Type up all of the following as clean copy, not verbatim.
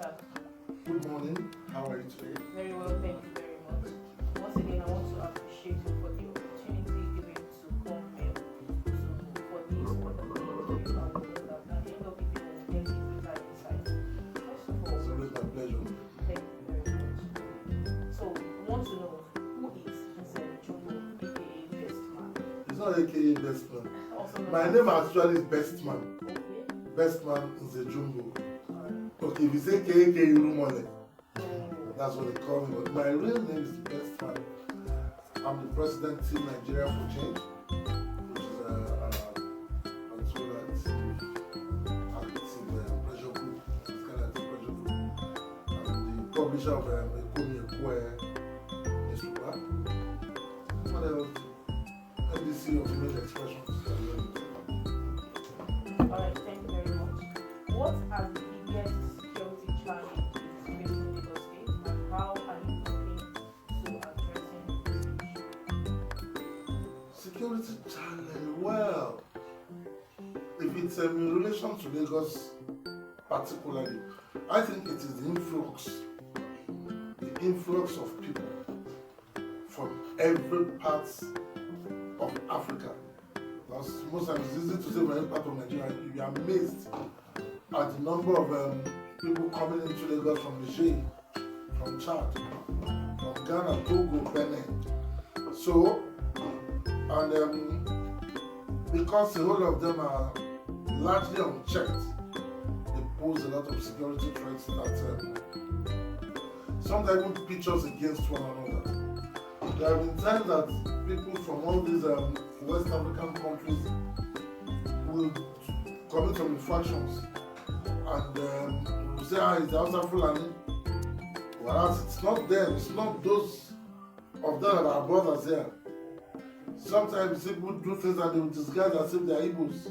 sir. Good morning. How are you today? Very well, thank you very much. Once again, I want to appreciate you for the opportunity given to come here for this wonderful interview. At the end of the day, we'll get a greater insight. First of all, It's always my pleasure. thank you very much. So, we want to know who is NZE-JUMBO, aka BESTMAN. It's not AKA BESTMAN. Also known My as- name actually is BESTMAN. Okay. BESTMAN NZE-JUMBO. Alright. Okay, if you say KK IRUMOLE, Oh, that's what they call me. But my real name is BESTMAN. I'm the president of Team Nigeria for Change, which is a pressure group. It's kind of a pressure group. I'm the publisher of Ekomi Ekwe newspaper. What else? NDC of Image Expressions. alright, thank you very much. What are the biggest security challenges facing Lagos State, and how are you looking to addressing this issue? Security challenge. Well, if it's in relation to Lagos particularly, I think it is the influx of people from every part of Africa. Because most times it's easy to say from every part of Nigeria, you'll be amazed at the number of people coming into Lagos from Niger, from Chad, from Ghana, Togo, Benin. So, and because the whole of them are largely unchecked, they pose a lot of security threats that sometimes even pitch us against one another. There have been times that people from all these West African countries will commit some infractions and will say, it's the Hausa Fulani. Whereas it's not them, it's not those of them that are brothers here. Sometimes people do things and they will disguise as if they are Igbos.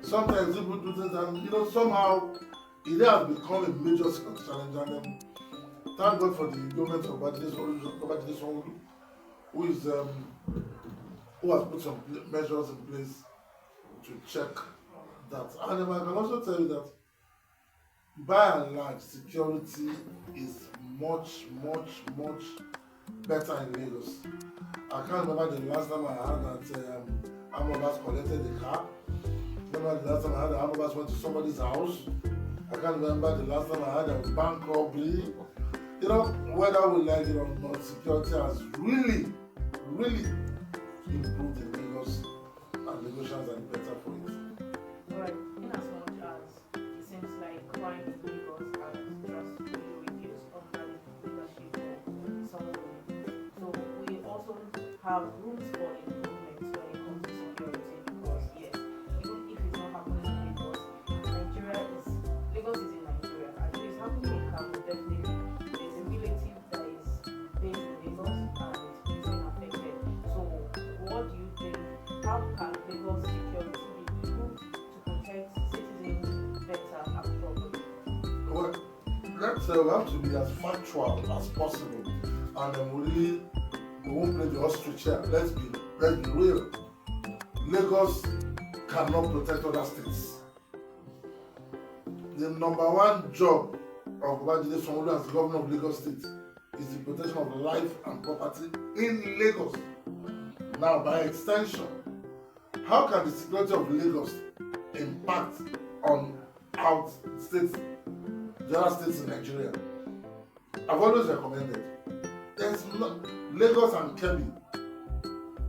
Sometimes people do things and somehow it has become a major security challenge. And thank God for the government of Babajide Sanwo-Olu, who has put some measures in place to check that. And I can also tell you that by and large, security is much better in Lagos. I can't remember the last time I heard that Amobas collected the car. I remember the last time I heard that Amobas went to somebody's house. I can't remember the last time I heard a bank robbery. Whether we like it or not, security has really improved in Lagos, and Lagosians are better for it. Alright, in as much as it seems like crime in Lagos has drastically reduced under the leadership of someone. So we also have rooms for improvement when it comes to security because yes, even if it's not happening in Lagos is in Nigeria. And if it's happening in Kano, definitely there's a relative that is based in Lagos and is being affected. So what do you think? How can Lagos security be improved to protect citizens better and properly? Well, let's we have to be as factual as possible, and we won't play the ostrich here. Let's be real. Lagos cannot protect other states. The number one job of Babajide Sanwo-Olu as governor of Lagos State is the protection of life and property in Lagos. Now, by extension, how can the security of Lagos impact on the other states in Nigeria? I've always recommended. Lagos and Kebbi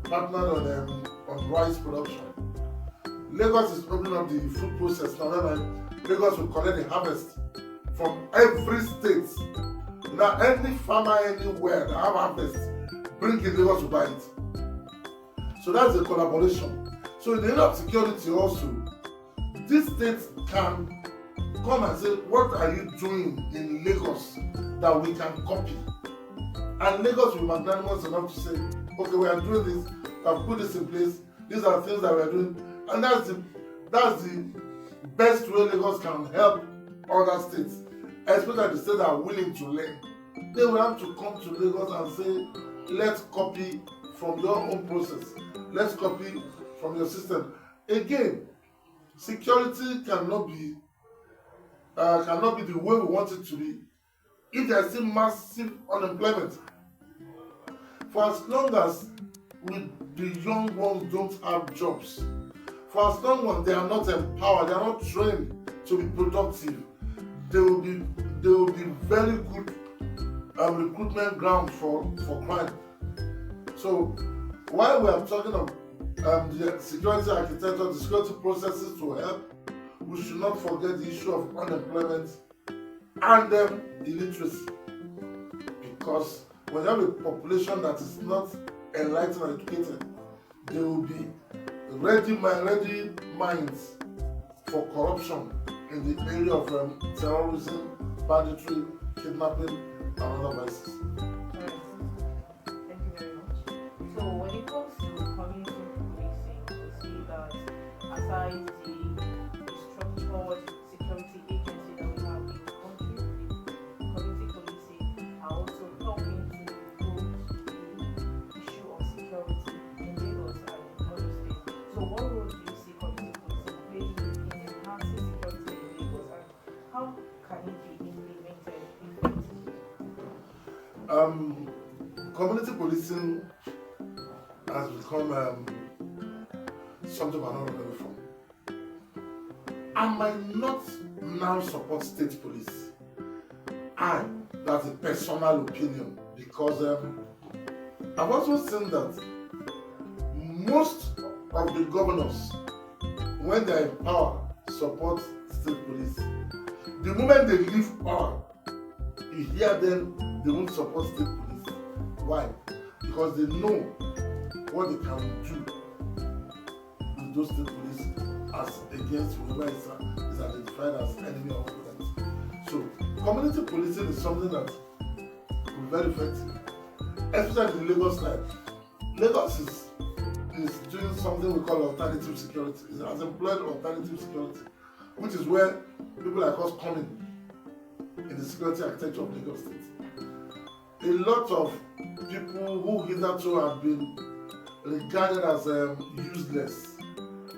partnered on rice production. Lagos is opening up the food process now. Lagos will collect the harvest from every state. Now, any farmer anywhere that have harvest, bring in Lagos to buy it. So that's a collaboration. So in the area of security also, these states can come and say, what are you doing in Lagos that we can copy? And Lagos will be magnanimous enough to say, okay, we are doing this, we have put this in place, these are things that we are doing. And that's the best way Lagos can help other states, especially the states that are willing to learn. They will have to come to Lagos and say, let's copy from your own process. Let's copy from your system. Again, security cannot be cannot be the way we want it to be if there is still massive unemployment. For as long as the young ones don't have jobs, for as long as they are not empowered, they are not trained to be productive, they will be very good recruitment ground for crime. So while we are talking of the security architecture, the security processes to help, we should not forget the issue of unemployment and illiteracy. Because when you have a population that is not enlightened and educated, they will be ready minds for corruption in the area of terrorism, banditry, kidnapping, and other vices. Thank you very much. So when it comes to community policing, we see that aside the structured security agency that we have in the country, the community policing are also helping to improve the issue of security in Lagos and in other states. So what role do you see community policing playing in enhancing security in Lagos, and how can it be implemented effectively? Community policing has become something we're not running from. I might not now support state police. That's a personal opinion, because I've also seen that most of the governors, when they are in power, support state police. The moment they leave power, you hear them, they won't support state police. Why? Because they know what they can do with those state police as against whoever is identified as enemy of government. So community policing is something that will be very effective, especially in Lagos side. Lagos is doing something we call alternative security. It has employed alternative security, which is where people like us come in the security architecture of Lagos State. A lot of people who hitherto have been regarded as useless,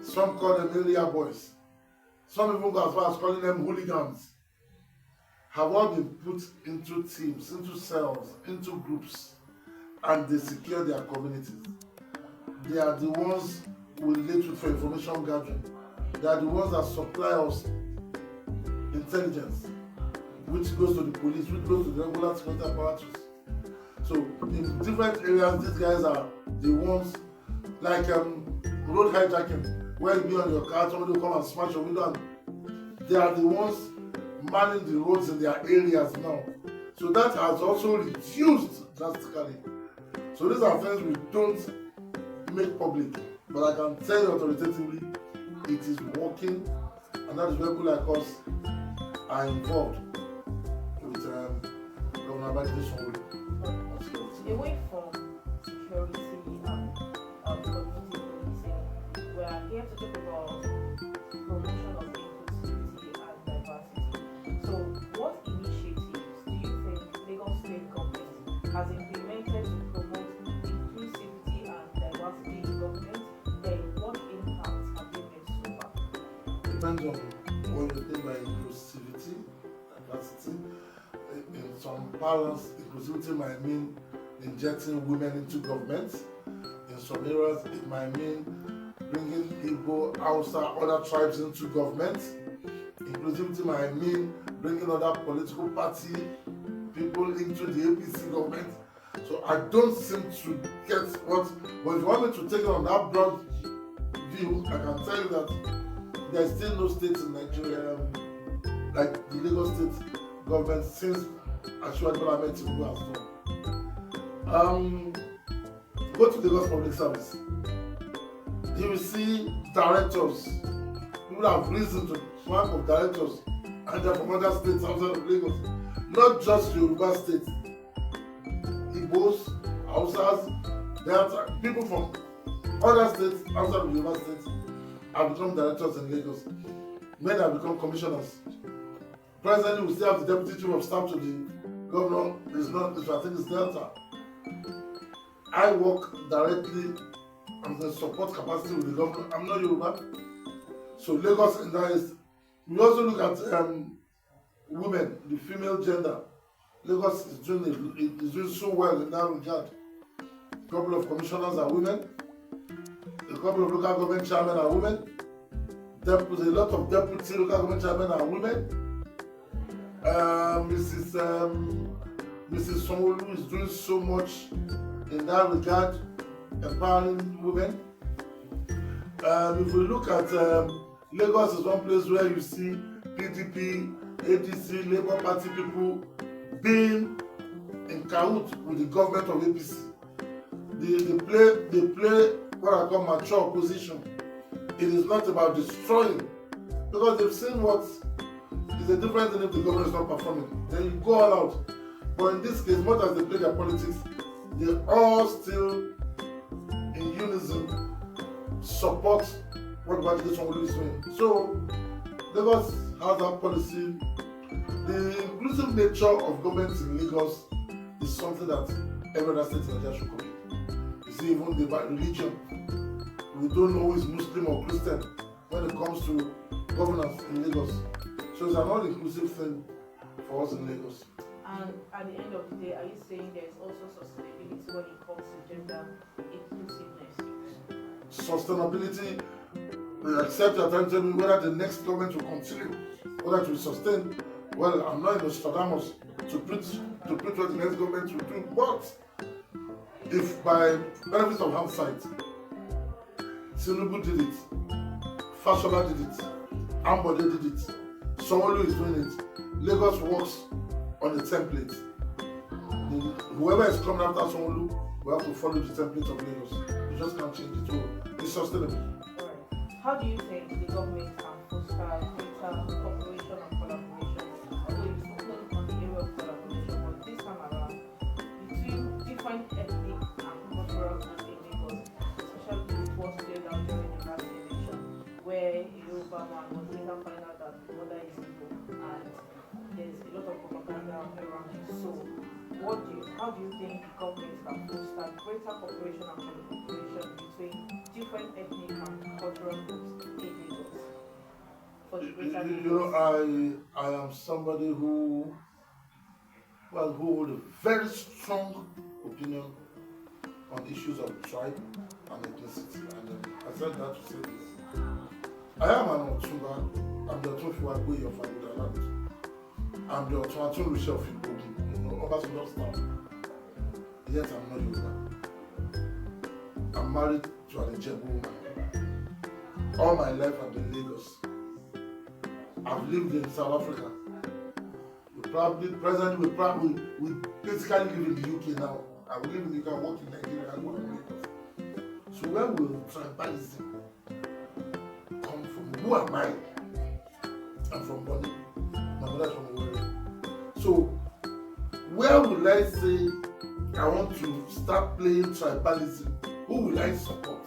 some call them area boys, some even go as far as calling them hooligans, have all been put into teams, into cells, into groups, and they secure their communities. They are the ones we relate with for information gathering. They are the ones that supply us intelligence, which goes to the police, which goes to the regular security apparatus. So in different areas, these guys are the ones, like road hijacking, where you be on your car, somebody will come and smash your window, and they are the ones manning the roads in their areas now. So that has also reduced drastically. So these are things we don't make public, but I can tell you authoritatively, it is working, and that is where people like us are involved with Governor Abadi's Sanwo-Olu. Away from security and community policing, we are here to talk about promotion of inclusivity and diversity. So, what initiatives do you think Lagos State government has implemented to promote inclusivity and diversity in government, and what impacts have they made so far? Depends on what you mean by inclusivity, diversity. In some parlance, inclusivity might mean injecting women into government. In some areas, it might mean bringing Igbo, Hausa, other tribes into government. Inclusivity might mean bringing other political party people into the APC government. So I don't seem to get what, but if you want me to take it on that broad view, I can tell you that there is still no state in Nigeria like the Lagos State government since Asiwaju Bola Ahmed Tinubu has done. Go to Lagos Public Service. You will see directors. People have risen to rank of directors, and they're from other states outside of Lagos. Not just Yoruba State. Igbos, Hausas, Delta, people from other states outside of Yoruba State have become directors in Lagos. Many have become commissioners. Presently, we still have the deputy chief of staff to the governor. It's not, I think it's Delta. I work directly and the support capacity with the government. I'm not Yoruba. So Lagos in that is, we also look at women, the female gender. Lagos is doing so well in that regard. A couple of commissioners are women. A couple of local government chairmen are women. A lot of deputy local government chairmen are women. Mrs. Sanwo-Olu is doing so much in that regard, empowering women. If we look at Lagos is one place where you see PDP, ADC, Labour Party people being in cahoots with the government of APC. They play what I call mature opposition. It is not about destroying, because they've seen what is the difference if the government is not performing. Then you go all out. But in this case, much as they play their politics, they all still in unison support what Babajide Sanwo-Olu is doing. So Lagos has that policy. The inclusive nature of government in Lagos is something that every other state in Nigeria should copy. You see, even the religion, we don't know who is Muslim or Christian when it comes to governance in Lagos. So it's an all-inclusive thing for us in Lagos. And at the end of the day, are you saying there's also sustainability when it comes to gender inclusiveness? Sustainability, except you're trying to tell me whether the next government will continue, whether it will sustain. Well, I'm not in Nostradamus to preach what the next government will do. But if by benefit of hindsight, Tinubu did it, Fashola did it, Ambode did it, Sanwo-Olu is doing it, Lagos works on the template. Whoever is coming after Sanwo-Olu will have to follow the template of Lagos. You just can't change it. So it's sustainable. Alright. How do you think the government can foster greater cooperation and collaboration? Although you've spoken on the area of collaboration, but this time around, between different ethnic and cultural groups in Lagos, especially with what played out during the last election, where a Yoruba man was later find out that the mother is Igbo, and there's a lot of propaganda around it. So, how do you think the government can foster greater cooperation and collaboration between different ethnic and cultural groups in Lagos for the greater Lagos? I am somebody who hold a very strong opinion on issues of tribe and ethnicity. And I said that to say this. I am an Otumba. I'm the Otumba Fiwagbe of Abuja land. I'm the Otumba Risha of Ibogi, Obas of Northtown. Yet I'm not Yoruba. I'm married to an Ijebu woman. All my life I've been in Lagos. I've lived in South Africa. Presently, we basically live in the UK now. I will live in the UK, work in Nigeria, and work in Lagos. So where will tribalism come from? Who am I? I'm from Bonny. My mother's from Owerri. So where will I say I want to start playing tribalism? Who will I support?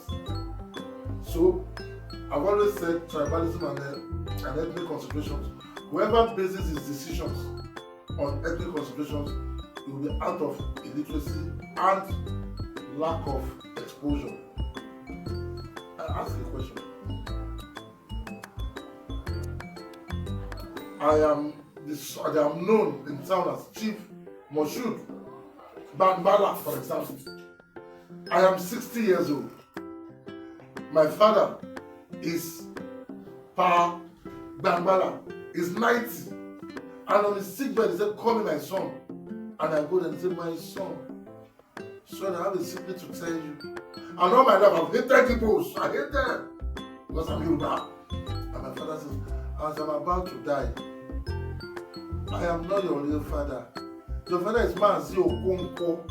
So I've always said tribalism and ethnic considerations. Whoever bases his decisions on ethnic considerations will be out of illiteracy and lack of exposure. I ask a question. I am known in town as Chief Moshood Bangbala, for example. I am 60 years old. My father is Pa Bangbala, is 90. And on his sick bed, he said, call me my son. And I go there and say, my son, I have a secret to tell you. And all my life, I've hated people. I hate them. Because I'm Yoruba. And my father says, as I'm about to die, I am not your real father. Your father is Mazi Okonkwo.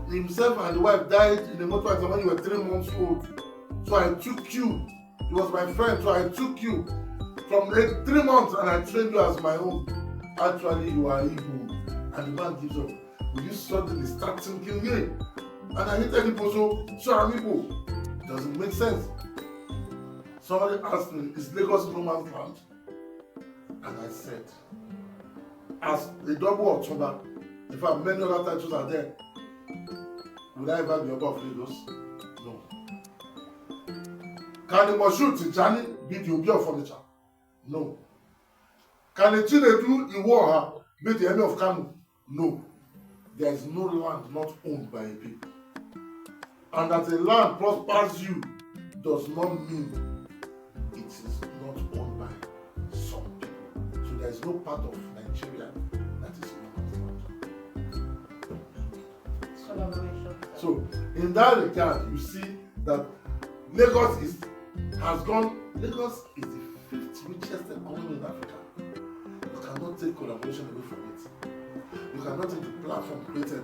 Himself and the wife died in a motor accident when you were 3 months old. So I took you. He was my friend, so I took you from 3 months and I trained you as my own. Actually, you are evil. And the man gives up. Will you suddenly start thinking, hey? And I hated people, so I'm evil. It doesn't make sense. Somebody asked me, is Lagos no man's land? And I said, as a double Otumba, in fact, many other titles are there. Will I ever be above Lagos? No. Can the Moshood Tijani be the Obi of furniture? No. Can a Chinedu Iwoha be the enemy of Kanu? No. There is no land not owned by a people. And that a land prospers you does not mean it is not owned by some people. So there is no part of Nigeria that is owned by some. So in that regard, you see that Lagos is the 5th richest economy in Africa. You cannot take collaboration away from it. You cannot take the platform created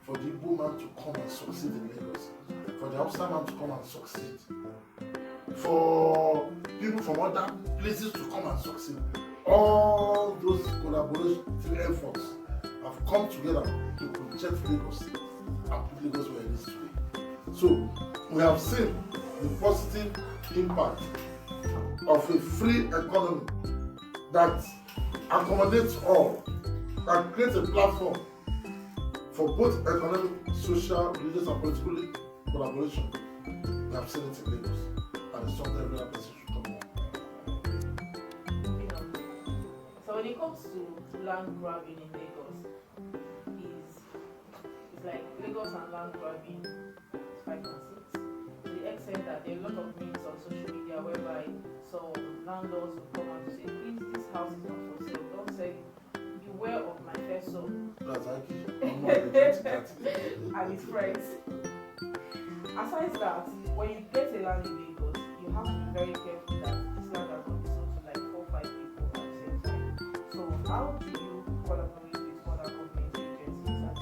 for the Igbo man to come and succeed in Lagos, for the Hausa man to come and succeed, for people from other places to come and succeed. All those collaboration efforts have come together to project Lagos and put Lagos where it is today. So we have seen the positive impact of a free economy that accommodates all, that creates a platform for both economic, social, religious, and political collaboration. We have seen it in Lagos, and it's something every other person should come on. So when it comes to land grabbing in Lagos, it's like Lagos and land grabbing is 5 and 6. To the extent that there are a lot of memes on social media whereby some landlords will come and say, please, this house is not for sale, don't sell it. Beware of my first son. That's And his friends. Aside that, when you get a land in Lagos, you have to be very careful that this land has not been sold to like 4 or 5 people at the same time. So how do you collaborate with other government agencies and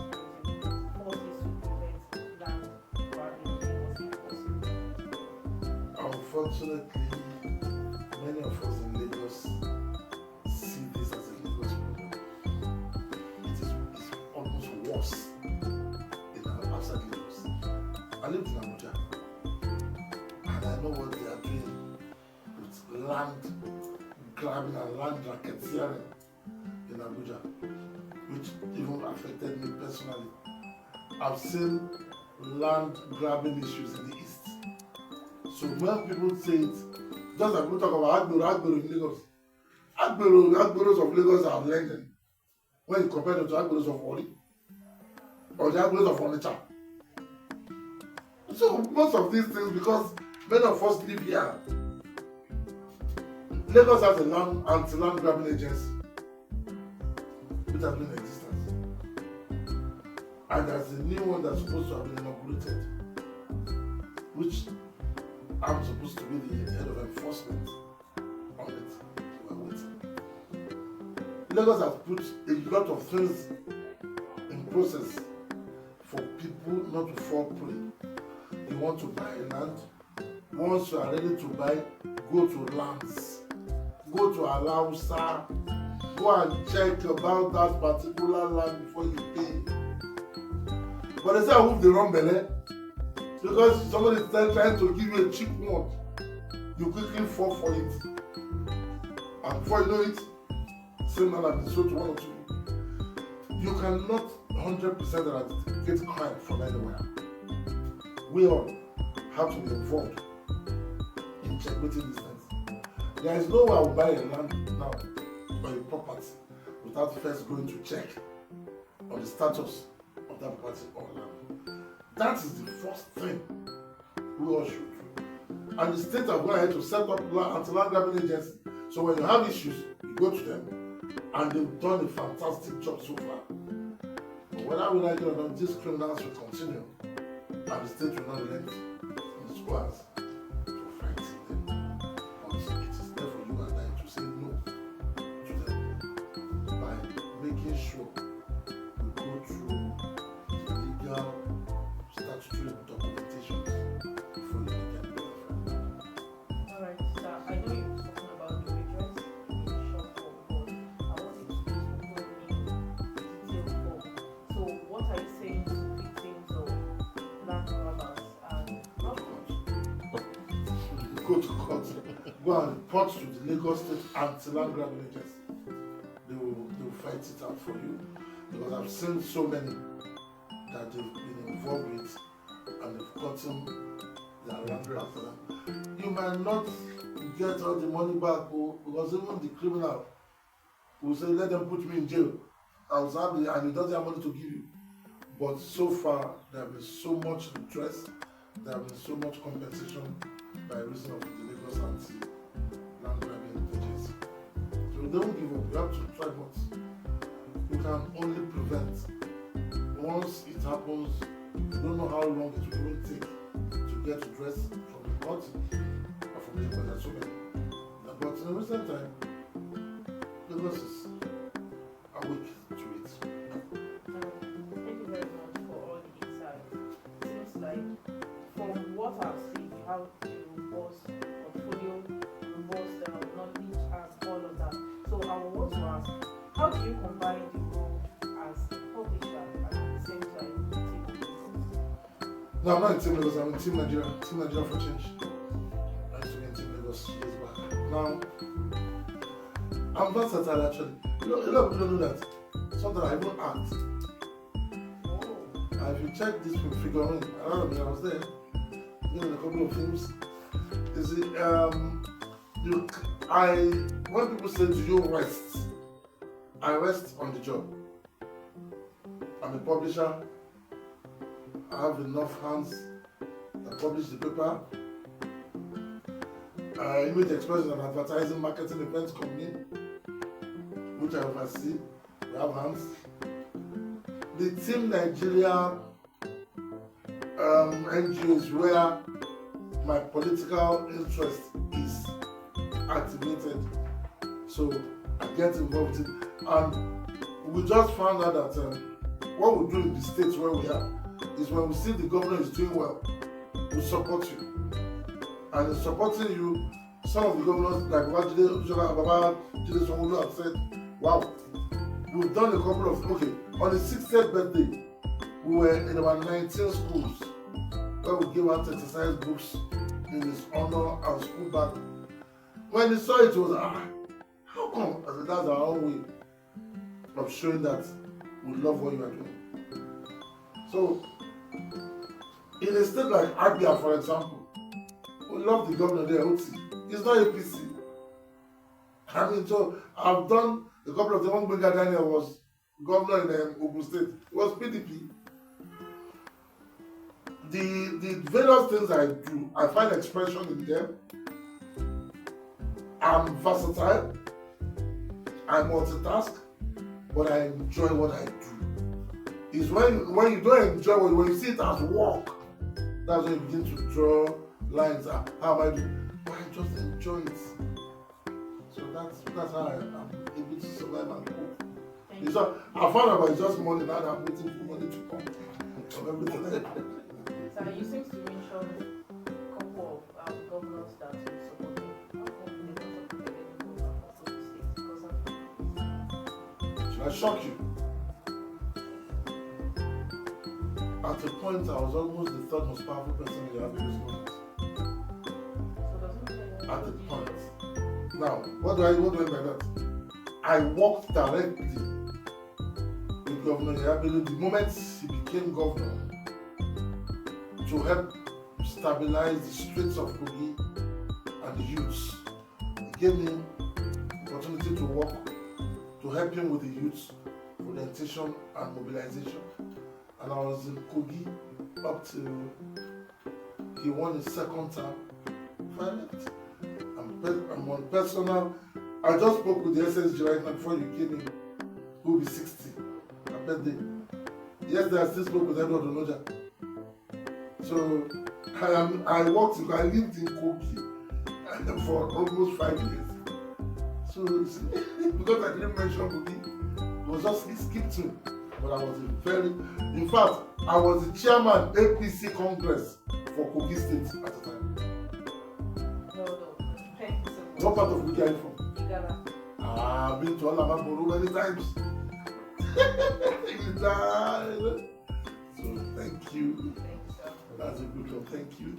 forces to prevent land grabbing in Lagos if possible? Unfortunately, many of us in Lagos see this as a Lagos problem. It's almost worse in outside Lagos. I lived in Abuja, and I know what they are doing with land grabbing and land racketeering in Abuja, which even affected me personally. I've seen land grabbing issues in the east. So when people say it, just like people talk about Agbero in Lagos, Agberos of Lagos are learning when you compare them to Agberos of Ori or the Agberos of Onitsha. So most of these things, because many of us live here, Lagos has a anti-land grabbing agency which has been in existence, and there's a new one that's supposed to have been inaugurated, which I'm supposed to be the head of enforcement on it. We're waiting. Lagos has put a lot of things in process for people not to fall prey. You want to buy land, once you are ready to buy, go to lands, go to Alausa, go and check about that particular land before you pay. But they say I move the wrong belly, because somebody is trying to give you a cheap one, you quickly fall for it, and before you know it, same land has been sold to 1 or 2 people. You cannot 100% eradicate crime from anywhere. We all have to be involved in checkmating these things. There is no way I will buy a land now or a property without first going to check on the status of that property or land. That is the first thing we all should do. And the state have gone ahead to set up anti-land grabbing agency. So when you have issues, you go to them, and they've done a fantastic job so far. But whether we like it or not, these criminals will continue, and the state will not relent in its words to fight them. But it is there for you and I to say no to them by making sure we go through the legal statutory documentation before you get the offer. Alright, sir, I know you're talking about the redress in the short form, but I want you to go in detail form. So what are you saying to victims of land grabbers and not Go to court, go and report to the Lagos State Anti-Land Grabbing Agency. They will fight it out for you, because I've seen so many that they've been involved with and they've gotten their land back for them. You might not get all the money back, because even the criminal will say, let them put me in jail. I was happy, and he doesn't have money to give you. But so far, there has been so much redress, there has been so much compensation by reason of the Lagos anti-land grabbing agency. So don't give up, you have to try more. You can only prevent. Once it happens, you don't know how long it will even take to get redress from the court or from the government. So many. But in recent time, Lagos is awake to it. Thank you very much for all the insights. Seems like from what I've seen, you have a robust portfolio, robust knowledge, and all of that. So I want to ask, how do you combine the role as a publisher and at the same time Team Lagos? No, I'm not in Team Lagos, I'm in Team Nigeria. Team Nigeria for Change. I used to be in Team Lagos years back. Now, I'm versatile actually. A lot of people don't know that. Sometimes I even act. And if you check this film Figuring, I was there, in a couple of films. You see, when people say, do you rest? I rest on the job. I'm a publisher. I have enough hands that publish the paper. Image expression and advertising, marketing, events company, which I oversee. We have hands. The Team Nigeria NGO is where my political interest is activated. So I get involved in, and we just found out that what we do in the states where we are is when we see the government is doing well, we support you. And in supporting you, some of the governors like Baba Jide Sanwo-Olu have said, wow, we've done a couple of, on the 60th birthday, we were in about 19 schools where we gave out exercise books in his honor and school bag. When he saw it, he was how come? I said, that's our own way of showing that we love what you are doing. So, in a state like Abia, for example, we love the governor there, Oti. He's not APC. I mean, so I've done a couple of the one Bega Daniel was governor in Ogun State. It was PDP. The various things I do, I find expression in them. I'm versatile. I multitask, but I enjoy what I do. It's when you don't enjoy when you see it as work, that's when you begin to draw lines. How am I doing? But I just enjoy it. So that's how I'm able to survive and cope. It's not, I found out it's just money now. I'm waiting for money to come from everything. So you seem to mention a couple of governors that you support. How come they don't support any governor from the state? Because Should I shock you? At the point, I was almost the third most powerful person in the Abia movement. At the point. Now, what do I mean by that? I worked directly with Governor Yabelo the moment he became governor to help stabilize the streets of Kogi and the youths. He gave me opportunity to work to help him with the youths, orientation and mobilization. And I was in Kogi up till he won his second term. Finally, I'm on personal. I just spoke with the SSG right now before you came in, who will be 60. I bet they. Yesterday I still spoke with Edward Onoja. So I lived in Kogi for almost 5 years. So because I didn't mention Kogi, it was just skipped to. But I was in fact, I was the chairman APC Congress for Kogi State at the time. What part of Kogi are you from? I've been to Alamaboro many times. So thank you. thank you, sir. That's a good one. Thank you.